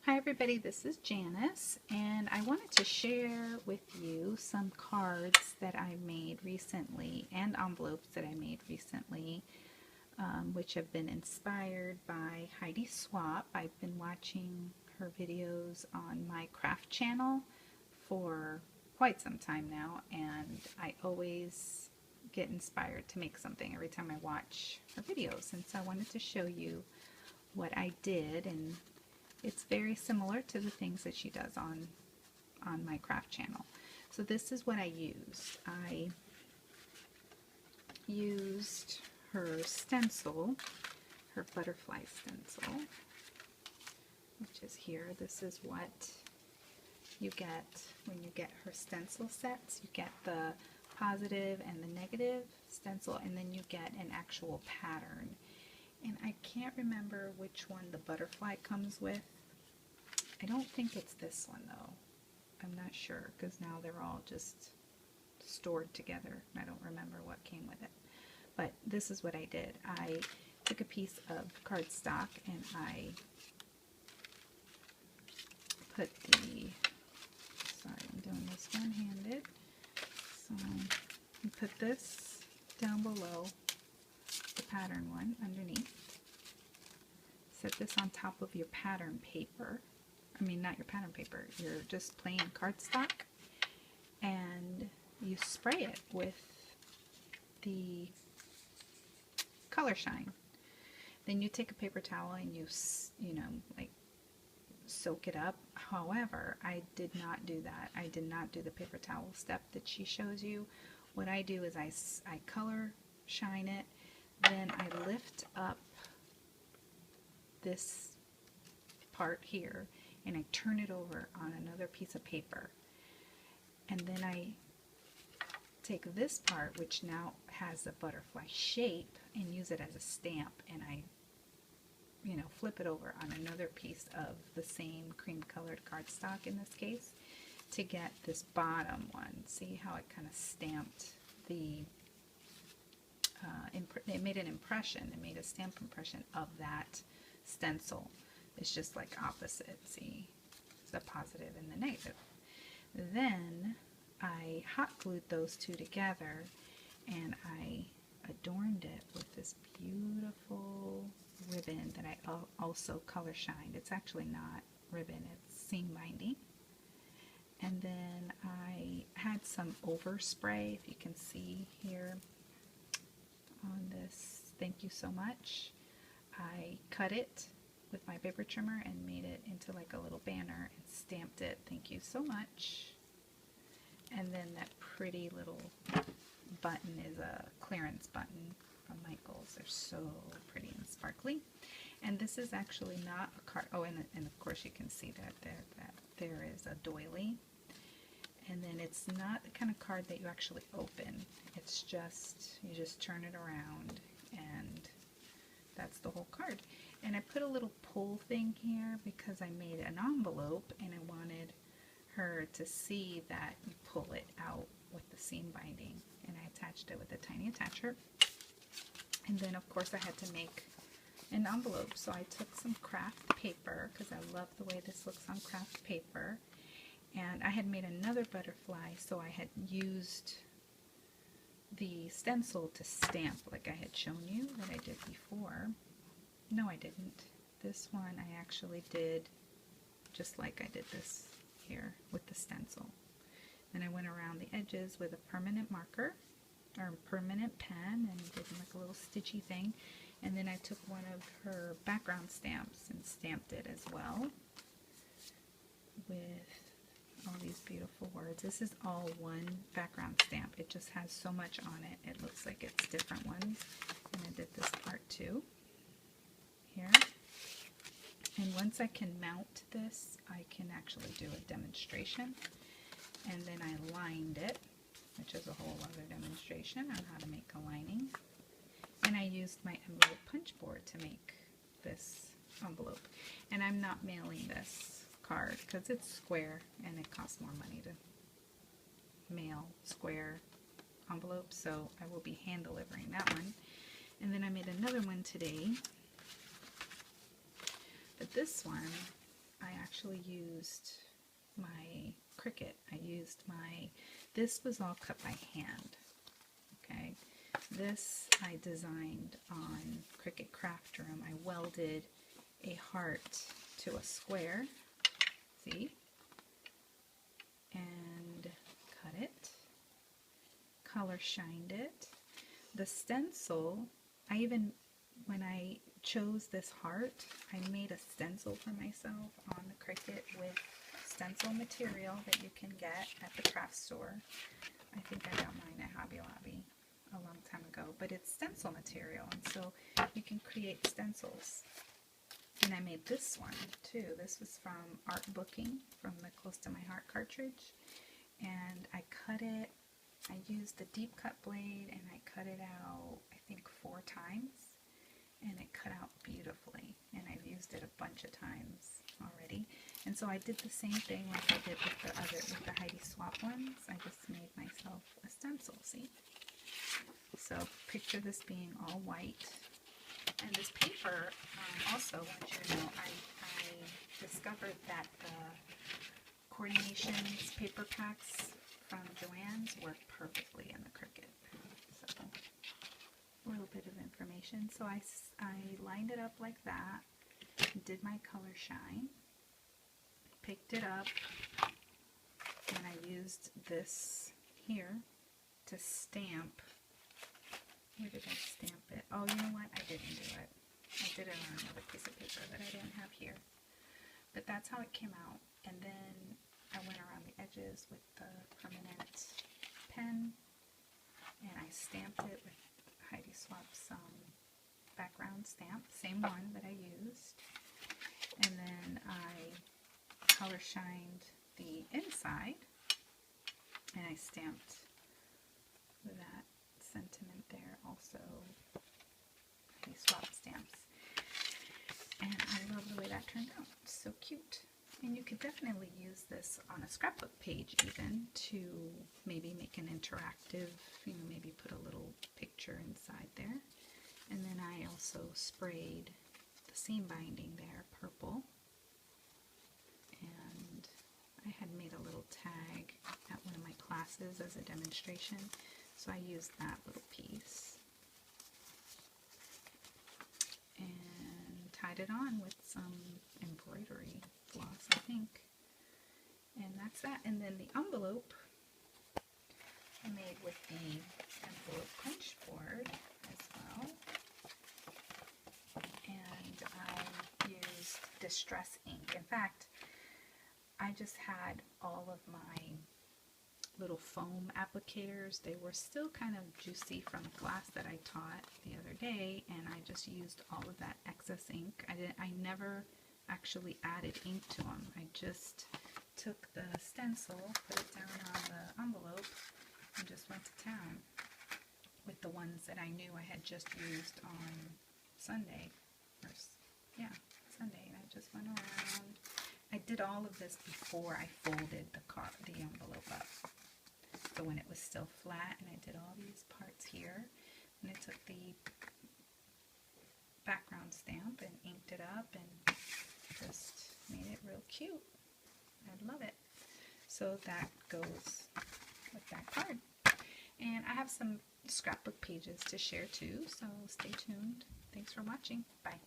Hi everybody, this is Janice, and I wanted to share with you some cards that I made recently and envelopes that I made recently, which have been inspired by Heidi Swapp. I've been watching her videos on my craft channel for quite some time now, and I always get inspired to make something every time I watch her videos, and so I wanted to show you what I did, and it's very similar to the things that she does on my craft channel. So this is what I used. I used her stencil, her butterfly stencil, which is here. This is what you get when you get her stencil sets. You get the positive and the negative stencil, and then you get an actual pattern. And I can't remember which one the butterfly comes with. I don't think it's this one though. I'm not sure because now they're all just stored together. I don't remember what came with it. But this is what I did. I took a piece of cardstock and I put the, sorry, I'm doing this one-handed. So you put this down below the pattern one underneath. Set this on top of your pattern paper. I mean, not your pattern paper, you're just plain cardstock, and you spray it with the color shine. Then you take a paper towel and you like soak it up. However, I did not do that. I did not do the paper towel step that she shows you. What I do is I color shine it, then I lift up this part here and I turn it over on another piece of paper, and then I take this part, which now has a butterfly shape, and use it as a stamp, and I flip it over on another piece of the same cream colored cardstock in this case to get this bottom one. See how it kind of stamped the it made an impression, it made a stamp impression of that stencil. It's just like opposite, see? It's the positive and the negative. Then I hot glued those two together and I adorned it with this beautiful ribbon that I also color shined. It's actually not ribbon, it's seam binding. And then I had some overspray, if you can see here on this, thank you so much. I cut it with my paper trimmer and made it into like a little banner and stamped it, thank you so much. And then that pretty little button is a clearance button from Michael's. They're so pretty and sparkly. And this is actually not a card. Oh, and of course you can see that there is a doily. And then it's not the kind of card that you actually open. It's just, you just turn it around and that's the whole card. And I put a little pull thing here because I made an envelope and I wanted her to see that you pull it out with the seam binding. And I attached it with a tiny attacher. And then of course I had to make an envelope. So I took some craft paper because I love the way this looks on craft paper. And I had made another butterfly, so I had used the stencil to stamp like I had shown you that I did before. No, I didn't. This one I actually did just like I did this here with the stencil. Then I went around the edges with a permanent marker or a permanent pen and did like a little stitchy thing. And then I took one of her background stamps and stamped it as well with all these beautiful words. This is all one background stamp. It just has so much on it. It looks like it's different ones. And I did this part too. Here. And once I can mount this, I can actually do a demonstration. And then I lined it, which is a whole other demonstration on how to make a lining. And I used my envelope punch board to make this envelope. And I'm not mailing this card because it's square and it costs more money to mail square envelopes, so I will be hand delivering that one. And then I made another one today, but this one I actually used my Cricut. This was all cut by hand, okay? This I designed on Cricut Craft Room. I welded a heart to a square, see? And cut it, color shined it. The stencil, when I chose this heart, I made a stencil for myself on the Cricut with stencil material that you can get at the craft store. I think I got mine at Hobby Lobby a long time ago, but it's stencil material, and so you can create stencils. And I made this one too. This was from Art Booking, from the Close to My Heart cartridge, and I cut it. I used the deep cut blade and I cut it out, I think 4 times, and it cut out beautifully, and I've used it a bunch of times already. And so I did the same thing like I did with the Heidi Swapp ones. I just made myself a stencil, see? So picture this being all white. And this paper, also want you to know, I discovered that the Coordinations paper packs from Joann's work perfectly in the Cricut. So a little bit of information. So I lined it up like that, did my color shine, picked it up, and I used this here to stamp. Where did I stamp it? Oh, you know what? I didn't do it. I did it on another piece of paper that I didn't have here. But that's how it came out. And then I went around the edges with the permanent pen, and I stamped it with Heidi Swapp's background stamp, same one that I used. And then I color shined the inside, and I stamped that sentiment there also. Heidi Swapp stamps. And I love the way that turned out. So cute. And you could definitely use this on a scrapbook page even to maybe make an interactive, maybe put a little picture inside there. And then I also sprayed the seam binding there purple. And I had made a little tag at one of my classes as a demonstration. So I used that little piece. And tied it on with some embroidery floss, I think. And that's that. And then the envelope I made with the envelope punch board as well. And I used Distress ink. In fact, I just had all of my little foam applicators. They were still kind of juicy from a class that I taught the other day, and I just used all of that excess ink. I never actually added ink to them. I just took the stencil, put it down on the envelope, and just went to town with the ones that I knew I had just used on Sunday. Sunday. And I just went around. I did all of this before I folded the envelope up. So when it was still flat, and I did all these parts here, and I took the background stamp and inked it up and just made it real cute. I love it. So that goes with that card. And I have some scrapbook pages to share too, so stay tuned. Thanks for watching. Bye.